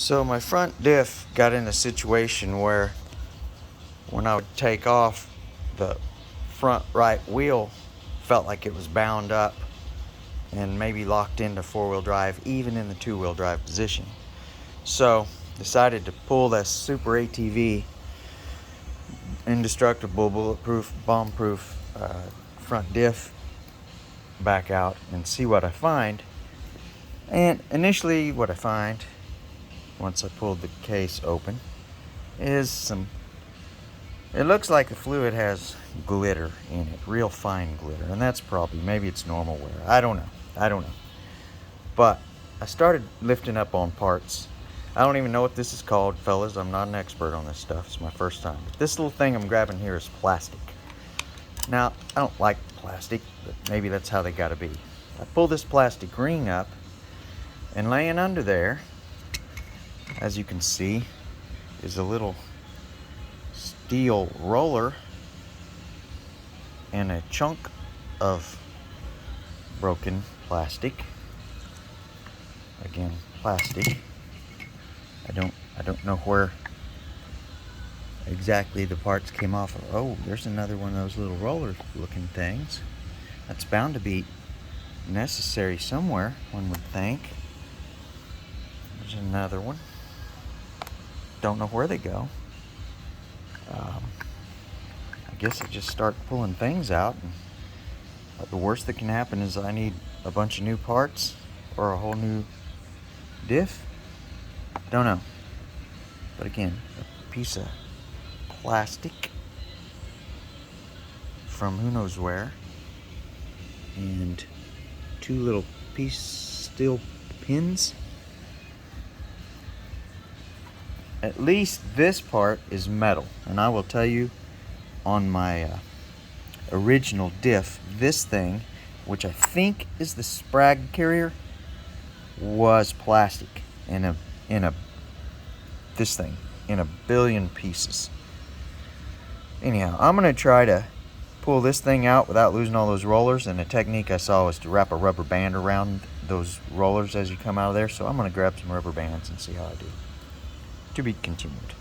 So my front diff got in a situation where when I would take off, the front right wheel felt like it was bound up and maybe locked into four-wheel drive, even in the two-wheel drive position. So decided to pull this SuperATV indestructible, bulletproof, bomb-proof front diff back out and see what I find. And initially what I find, once I pulled the case open, is it looks like the fluid has glitter in it, real fine glitter, and that's probably, maybe it's normal wear. I don't know. But I started lifting up on parts. I don't even know what this is called, fellas. I'm not an expert on this stuff. It's my first time. But this little thing I'm grabbing here is plastic. Now, I don't like plastic, but maybe that's how they gotta be. I pull this plastic ring up, and laying under there, as you can see, is a little steel roller and a chunk of broken plastic. Again, plastic. I don't know where exactly the parts came off of. Oh, there's another one of those little roller looking things. That's bound to be necessary somewhere, one would think. There's another one. Don't know where they go. I guess I just start pulling things out, and the worst that can happen is I need a bunch of new parts or a whole new diff. Don't know. But again, a piece of plastic from who knows where, and two little steel pins. At least this part is metal, and I will tell you, on my original diff, this thing, which I think is the sprag carrier, was plastic in a billion pieces. Anyhow, I'm gonna try to pull this thing out without losing all those rollers, and the technique I saw was to wrap a rubber band around those rollers as you come out of there. So I'm gonna grab some rubber bands and see how I do. To be continued.